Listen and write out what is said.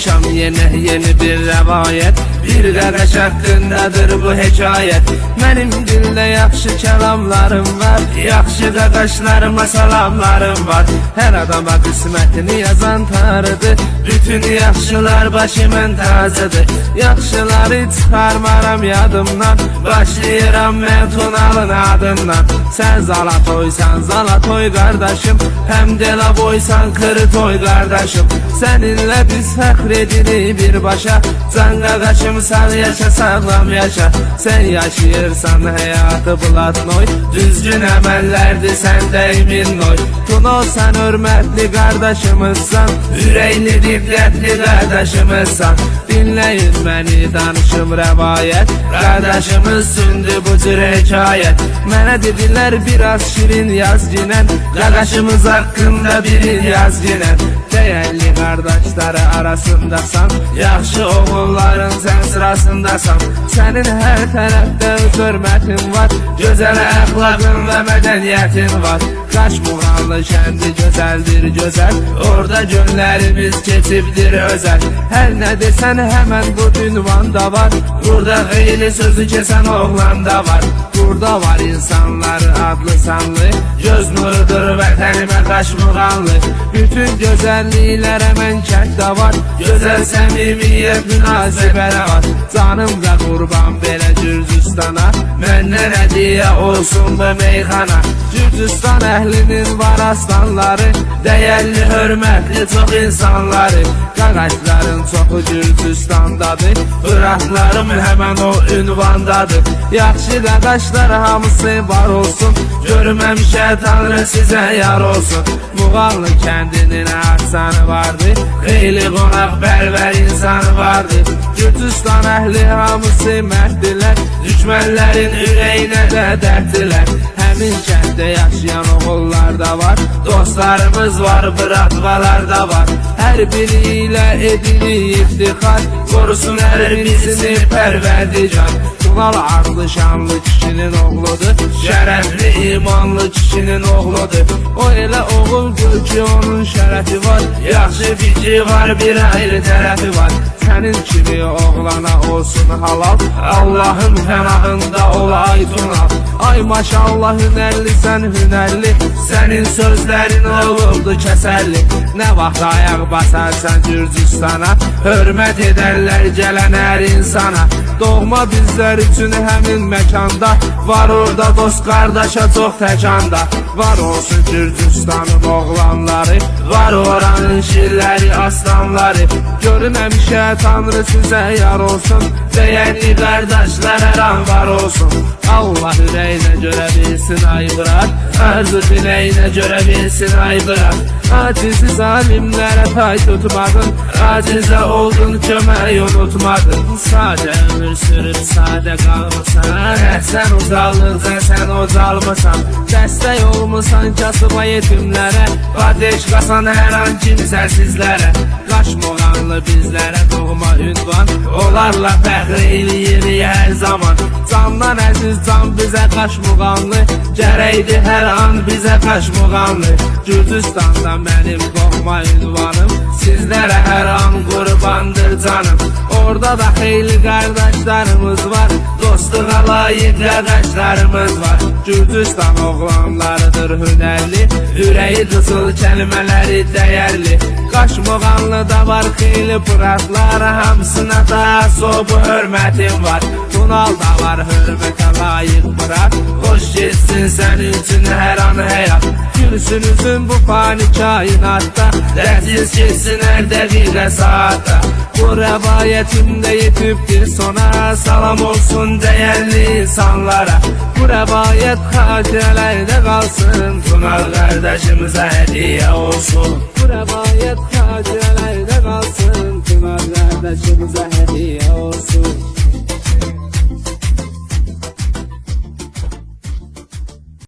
yaşam yeni bir rəvayət. Bir qardaş haqqındadır bu hekayət. Mənim dildə yaxşı kəlamlarım var, yaxşı qardaşlarıma salamlarım var. Hər adama qismətini yazan Tanrıdır. Bütün yaxşılar başımın tacıdır. Yaxşıları çıxarmaram yadımdan, başlayıram mən Tunalın adından. Sən Zalatoy qardaşım, həm Dela boysan Kırıtoy qardaşım. Səninlə biz fəxr edirik birbaşa, can qardaşımsan, yaşa sağlam yaşa. Sən yaşayırsan həyatı Blatnoy, düzgün əməllərdir səndə emin oy. Tuno sən hörmətli qardaşımızsan, ürəkli diqqətli qardaşımızsan. Dinləyin məni danışım rəvayət, qardaşımız sündü bu cür hekayət. Mənə dedilər biraz şirin yaz ginən, qardaşımız haqqında birin yaz ginən. Dəyərli qardaşları arasındasan, yaxşı oğulların sən sırasındasan. Sənin hər tərəfdə öz hörmətin var, gözəl əxlaqın və mədəniyyətin var. Qaşmuğanlı kəndi gözəldir gözəl, orada günlərimiz keçibdir özəl. Hər nə desən həmən bu ünvanda var, burada xeyli sözü kesən oğlan da var. Burada var insanlar adlı sanlı, göz nurudur vətənimə Qaşmuğanlı. Bütün gözəlliklərə mən kənddə var, gözəl səmimiyyət münasibələ var. Canım da qurban belə Gürcüstana, məndən hədiyyə olsun bu meyxana. Gürcüstan əhlinin var aslanları, dəyərli hörmətli çox insanları. Qaqaşların çoxu Gürcüstandadır, Iraklarım həmən o ünvandadır. Yaxşı qaqaşlar hamısı var olsun, görməmişə Tanrı sizə yar olsun. Muğanlı kəndinin aksanı vardır, xeyli qonaq bərvər insanı vardır. Gürcüstan əhli hamısı mərdilər, düşmənlərin ürəyinə də dərdilər. Həmin kənddə yaşayan oğullar da var, dostlarımız var, bıratvalar da var. Hər biri ilə edilir iftixar, qorusun hər bizini pərverdigar. Tunal adlı şanlı kişinin oğludur, şərəfli imanlı kişinin oğludur. O elə oğuldur ki onun şərəfi var, yaxşı fikri var, bir ayrı tərəfi var. Sənin kimi oğlana olsun halal, Allahın fənahında olay Tunal. Ay maşallah hünərlisən hünərli, sənin sözlərin olurdu kəsərli. Nə vaxt ayaq basarsan Gürcüstana, hörmət edərlər gələn hər insana. Doğma bizlər üçün həmin məkanda, var orada dost qardaşa çox təkanda. Var olsun Gürcüstanın oğlanları, var oranın şirləri aslanları. Görünəmişə Tanrı sizə yar olsun, dəyərli qardaşlar hər an var olsun. Allah ürəyinə görə bilsin ay bırak, arzu diləyinə görə bilsin ay bırak. Acizi zalimlərə tay tutmadın, acizə oldun kömək unutmadın. Sadə ömür sürüb sadə qalmısan, sən uzallıqca sən ocalmısan. Dəstək olmusan kasıba yetimlərə, ateş qasan hər an kimsəsizlərə. Qaşmuğanlı bizlərə doğma ünvan, onlarla fəxr eləyirik hər zaman. Candan əziz can bizə Qaşmuğanlı, gərəkdir hər an bizə Qaşmuğanlı. Gürcüstanda mənim doğma ünvanım, sizlərə hər an qurbandır canım. Orada da xeyli qardaşlarımız var, dostluğa layiq qardaşlarımız var. Gürcüstan oğlanlarıdır hünərli, ürəyi qızıl kəlmələri dəyərli. Qaşmuğanlı da var xeyli pıratlar, hamısına da sobu hörmətim var. Tunalda var hörmətə layiq bırak, xoş geçsin sənin üçün hər an həyat. Gülsünüzün bu fani kainatda, dərsiz geçsin hər dəqiqə saatda. Bu rəvayətimdə yetibdir sona, salam olsun dəyərli insanlara. Bu rəvayət xatirələrdə qalsın, Tunal qardaşımıza hədiyyə olsun. Bu rəvayət xatirələrdə qalsın, Tunal qardaşımıza hədiyyə olsun.